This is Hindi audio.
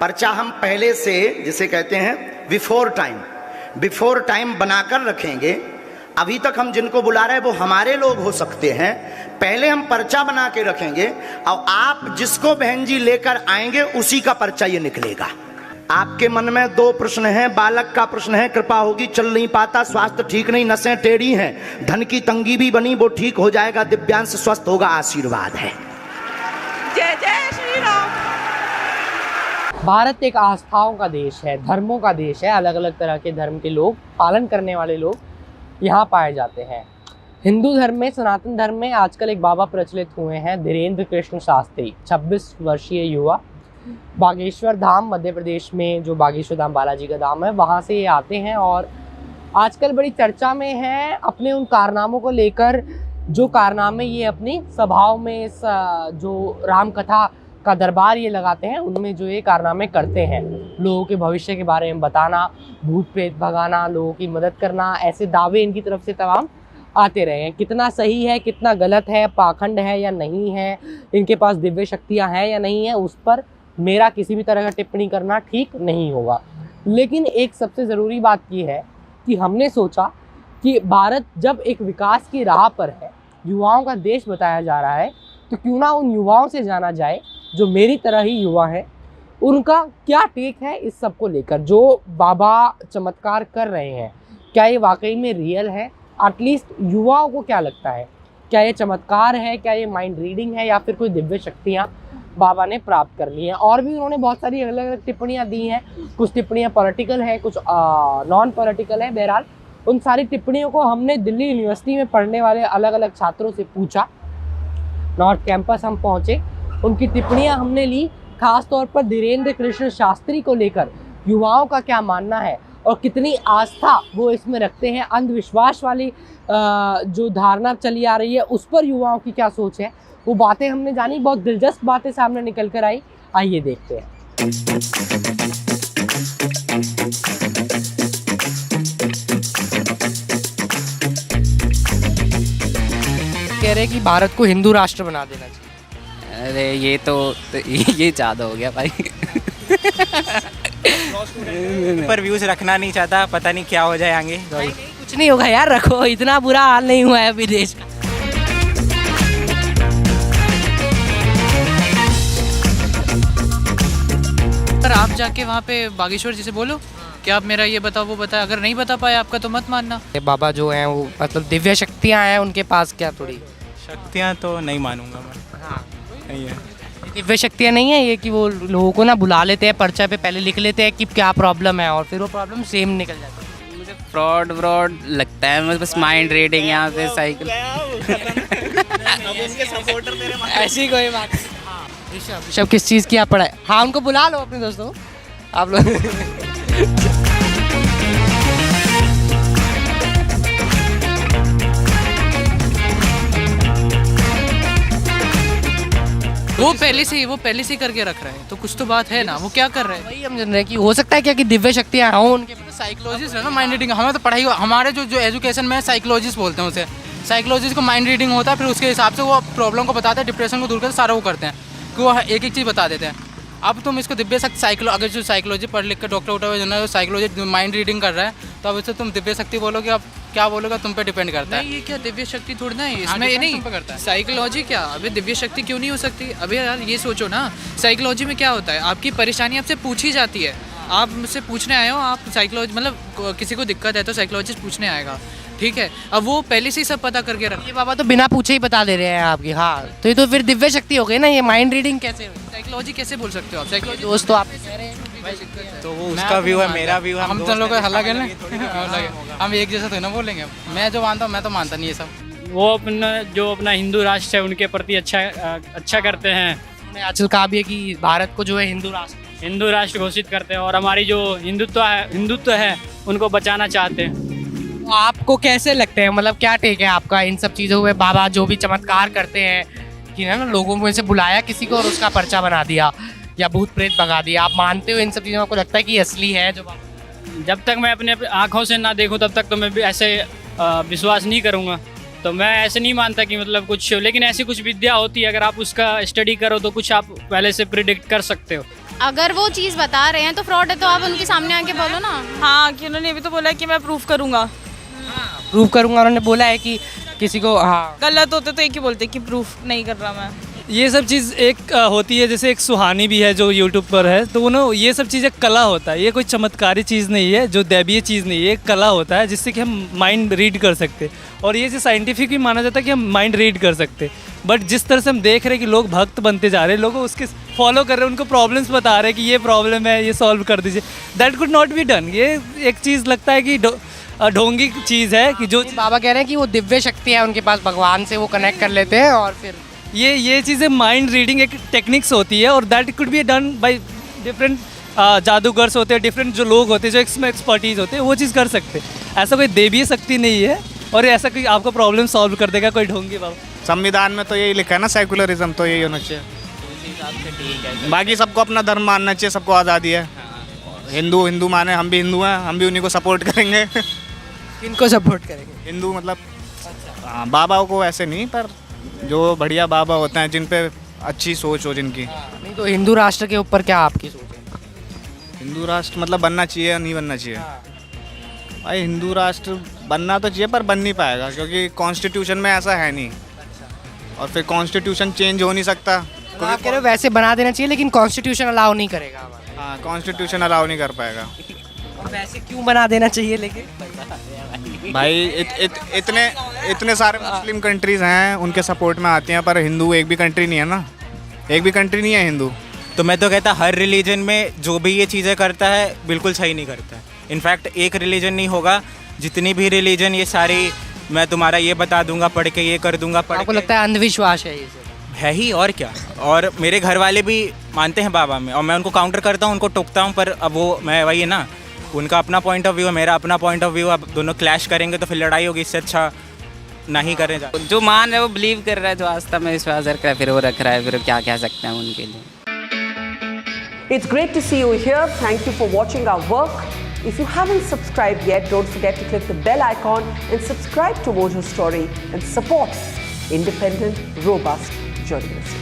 पर्चा हम पहले से जिसे कहते हैं बिफोर टाइम बनाकर रखेंगे। अभी तक हम जिनको बुला रहे हैं वो हमारे लोग हो सकते हैं, पहले हम पर्चा बना के रखेंगे और आप जिसको बहन जी लेकर आएंगे उसी का पर्चा ये निकलेगा। आपके मन में 2 प्रश्न हैं। बालक का प्रश्न है, कृपा होगी, चल नहीं पाता, स्वास्थ्य ठीक नहीं, नसें टेढ़ी हैं, धन की तंगी भी बनी, वो ठीक हो जाएगा, दिव्यांश स्वस्थ होगा, आशीर्वाद है। जय जय श्री राम। भारत एक आस्थाओं का देश है, धर्मों का देश है। अलग अलग तरह के धर्म के लोग, पालन करने वाले लोग यहाँ पाए जाते हैं। हिंदू धर्म में, सनातन धर्म में आजकल एक बाबा प्रचलित हुए हैं, धीरेन्द्र कृष्ण शास्त्री, 26 वर्षीय युवा। बागेश्वर धाम मध्य प्रदेश में, जो बागेश्वर धाम बालाजी का धाम है, वहाँ से ये आते हैं और आजकल बड़ी चर्चा में हैं अपने उन कारनामों को लेकर, जो कारनामे ये अपनी सभाओं में, जो राम कथा का दरबार ये लगाते हैं, उनमें जो ये कारनामे करते हैं, लोगों के भविष्य के बारे में बताना, भूत प्रेत भगाना, लोगों की मदद करना, ऐसे दावे इनकी तरफ से तमाम आते रहे हैं। कितना सही है, कितना गलत है, पाखंड है या नहीं है, इनके पास दिव्य शक्तियाँ हैं या नहीं है, उस पर मेरा किसी भी तरह का टिप्पणी करना ठीक नहीं होगा। लेकिन एक सबसे ज़रूरी बात ये है कि हमने सोचा कि भारत जब एक विकास की राह पर है, युवाओं का देश बताया जा रहा है, तो क्यों ना उन युवाओं से जाना जाए जो मेरी तरह ही युवा हैं, उनका क्या टेक है इस सब को लेकर। जो बाबा चमत्कार कर रहे हैं, क्या ये वाकई में रियल है? एटलीस्ट युवाओं को क्या लगता है, क्या ये चमत्कार है, क्या ये माइंड रीडिंग है, या फिर कोई दिव्य शक्तियाँ बाबा ने प्राप्त कर ली हैं? और भी उन्होंने बहुत सारी अलग अलग टिप्पणियाँ दी हैं। कुछ टिप्पणियाँ पॉलिटिकल है, कुछ नॉन पॉलिटिकल है। बहरहाल उन सारी टिप्पणियों को हमने दिल्ली यूनिवर्सिटी में पढ़ने वाले अलग अलग छात्रों से पूछा। नॉर्थ कैंपस हम पहुँचे, उनकी टिप्पणियाँ हमने ली, खास तौर पर धीरेन्द्र कृष्ण शास्त्री को लेकर युवाओं का क्या मानना है और कितनी आस्था वो इसमें रखते हैं। अंधविश्वास वाली जो धारणा चली आ रही है, उस पर युवाओं की क्या सोच है, वो बातें हमने जानी। बहुत दिलचस्प बातें सामने निकल कर आई, आइए देखते हैं। कह रहे कि भारत को हिंदू राष्ट्र बना देना चाहिए। अरे ये तो ये ज़्यादा हो गया भाई। पर व्यूज रखना नहीं चाहता, पता नहीं क्या हो जाए आगे। नहीं, कुछ नहीं होगा यार, रखो, इतना बुरा हाल नहीं हुआ है अभी देश का। पर आप जाके वहाँ पे बागेश्वर जी से बोलो कि आप मेरा ये बताओ वो बताओ, अगर नहीं बता पाए आपका तो मत मानना। बाबा जो हैं वो मतलब दिव्य शक्तियाँ हैं उनके पास, क्या थोड़ी शक्तियाँ तो नहीं मानूंगा मैं। हाँ, नहीं है, दिव्य शक्तियाँ नहीं है ये कि वो लोगों को ना बुला लेते हैं, पर्चा पे पहले लिख लेते हैं कि क्या प्रॉब्लम है और फिर वो प्रॉब्लम सेम निकल जाती है। मुझे फ्रॉड लगता है, बस माइंड रीडिंग यहाँ पे साइकिल। ऐसी कोई बात नहीं। ऋषभ किस चीज़ की आप पढ़ाई? हाँ, उनको बुला लो अपने दोस्तों को, आप लोग। वो पहले से ही करके रख रहे हैं, तो कुछ तो बात है ना, वो क्या कर रहे हैं? वही हम जान रहे हैं कि हो सकता है क्या कि दिव्य शक्तियाँ हों उनके। साइकोलॉजिस्ट है ना, माइंड रीडिंग। हमें तो पढ़ाई, हमारे जो एजुकेशन में साइकोलॉजिस्ट बोलते हैं उसे, साइकोलॉजिस्ट को माइंड रीडिंग होता है, फिर उसके हिसाब से वो प्रॉब्लम को बताते हैं, डिप्रेशन को दूर करते, सारा वो करते हैं कि वो एक एक चीज़ बता देते हैं। अब तुम इसको दिव्य शक्ति अगर जो साइकोलॉजी पढ़ लिख कर डॉक्टर जो है साइकोलॉजी माइंड रीडिंग कर रहा है, तो अब इससे तुम दिव्य शक्ति बोलोगे, अब क्या बोलोगे तुम पे डिपेंड करता है। नहीं, ये क्या दिव्य शक्ति थोड़ी ना है इसमें, ये नहीं साइकोलॉजी क्या, अभी दिव्य शक्ति क्यों नहीं हो सकती? अभी यार ये सोचो ना, साइकोलॉजी में क्या होता है, आपकी परेशानी आपसे पूछी जाती है, आप मुझसे पूछने आए हो, आप साइकोलॉजी मतलब किसी को दिक्कत है तो साइकोलॉजिस्ट पूछने आएगा, ठीक है। अब वो पहले से ही सब पता करके रख। ये बाबा तो बिना पूछे ही बता दे रहे हैं आपकी। हाँ, तो ये तो फिर दिव्य शक्ति हो गई ना, ये माइंड रीडिंग कैसे हुई? साइकोलॉजी कैसे बोल सकते हो आप? साइकोलॉजी दोस्त तो आप तो वो उसका व्यू है, मेरा व्यू है, हम तो लोग हल्ला के हम एक जैसा तो ना बोलेंगे। मैं जो मानता हूँ, मैं तो मानता नहीं ये सब। वो अपना हिंदू राष्ट्र है उनके प्रति अच्छा करते हैं। उन्होंने आजकल कहा भी है कि भारत को जो है हिंदू राष्ट्र घोषित करते हैं और हमारी जो हिंदुत्व है उनको बचाना चाहते हैं। तो आपको कैसे लगते हैं, मतलब क्या टेक है आपका इन सब चीज़ों में? बाबा जो भी चमत्कार करते हैं कि ना, लोगों में से बुलाया किसी को और उसका पर्चा बना दिया या भूत प्रेत भगा दिया, आप मानते हो इन सब चीज़ों में? आपको लगता है कि असली है जो बात? जब तक मैं अपने आँखों से ना देखूं तब तक तो मैं भी ऐसे विश्वास नहीं करूँगा। तो मैं ऐसे नहीं मानता कि मतलब कुछ, लेकिन ऐसी कुछ विद्या होती है, अगर आप उसका स्टडी करो तो कुछ आप पहले से प्रिडिक्ट कर सकते हो। अगर वो चीज़ बता रहे हैं तो फ्रॉड है, तो आप उनके सामने आके बोलो ना। हाँ, कि उन्होंने अभी तो बोला है कि मैं प्रूफ करूँगा। प्रूव करूंगा, उन्होंने बोला है कि किसी को, हाँ गलत होते तो एक ही बोलते कि प्रूफ नहीं कर रहा मैं। ये सब चीज़ एक होती है, जैसे एक सुहानी भी है जो यूट्यूब पर है, तो उन्होंने ये सब चीज़ एक कला होता है, ये कोई चमत्कारी चीज़ नहीं है, जो दैवीय चीज़ नहीं है, एक कला होता है जिससे कि हम माइंड रीड कर सकते, और ये चीज़ साइंटिफिक भी माना जाता है कि हम माइंड रीड कर सकते। बट जिस तरह से हम देख रहे हैं कि लोग भक्त बनते जा रहे हैं, लोगों उसके फॉलो कर रहे हैं, उनको प्रॉब्लम्स बता रहे हैं कि ये प्रॉब्लम है, ये सॉल्व कर दीजिए, that could not be done. ये एक चीज़ लगता है कि ढोंगी चीज़ है कि जो बाबा कह रहे हैं कि वो दिव्य शक्ति है उनके पास, भगवान से वो कनेक्ट कर लेते हैं और फिर ये चीज़ें माइंड रीडिंग एक टेक्निक्स होती है, और that could be done by different जादूगर्स होते हैं, डिफरेंट जो लोग होते हैं जो इसमें एक्सपर्टीज़ होते हैं, वो चीज़ कर सकते हैं। ऐसा कोई देवीय शक्ति नहीं है, और ऐसा कोई आपको प्रॉब्लम सॉल्व कर देगा कोई ढोंगी बाबा। संविधान में तो यही लिखा है ना, सेकुलरिज्म, तो यही होना चाहिए। बाकी सबको अपना धर्म मानना चाहिए, सबको आज़ादी है। हिंदू माने, हम भी हिंदू हैं, हम भी उन्हीं को सपोर्ट करेंगे। किनको सपोर्ट करेंगे? हिंदू मतलब हाँ, बाबाओं को ऐसे नहीं, पर जो बढ़िया बाबा होते हैं जिन पे अच्छी सोच हो जिनकी। नहीं तो हिंदू राष्ट्र के ऊपर क्या आपकी सोच है? हिंदू राष्ट्र मतलब बनना चाहिए या नहीं बनना चाहिए? भाई हिंदू राष्ट्र बनना तो चाहिए, पर बन नहीं पाएगा क्योंकि कॉन्स्टिट्यूशन में ऐसा है नहीं, और फिर कॉन्स्टिट्यूशन चेंज हो नहीं सकता। तो आप कह रहे हो वैसे बना देना चाहिए लेकिन कॉन्स्टिट्यूशन अलाउ नहीं करेगा हमारा। हाँ, कॉन्स्टिट्यूशन अलाउ नहीं कर पाएगा। और वैसे क्यों बना देना चाहिए लेकिन? भाई इतने सारे मुस्लिम कंट्रीज हैं, उनके सपोर्ट में आती हैं, पर हिंदू एक भी कंट्री नहीं है ना, एक भी कंट्री नहीं है हिंदू। तो मैं तो कहता हर रिलीजन में जो भी ये चीज़ें करता है बिल्कुल सही नहीं करता है। इनफैक्ट एक रिलीजन नहीं होगा, जितनी भी रिलीजन ये सारी मैं तुम्हारा ये बता दूंगा, पढ़ के ये कर दूंगा, पढ़ आपको के लगता है अंधविश्वास है ये? है ही, और क्या। और मेरे घर वाले भी मानते हैं बाबा में, और मैं उनको काउंटर करता हूँ, उनको टोकता हूँ, पर अब वो मैं वही है ना, उनका अपना पॉइंट ऑफ व्यू है, मेरा अपना पॉइंट ऑफ व्यू, अब दोनों क्लैश करेंगे तो फिर लड़ाई होगी, इससे अच्छा नहीं करें। जो मान रहा है वो बिलीव कर रहा है, जो आस्था में विश्वास रख रहा है, फिर वो रख रहा है, फिर क्या कह सकते हैं उनके लिए। It's great to see you here. Thank you for watching our work. If you haven't subscribed yet, don't forget to click the bell icon and subscribe to Mojo Story and support independent, robust journalism.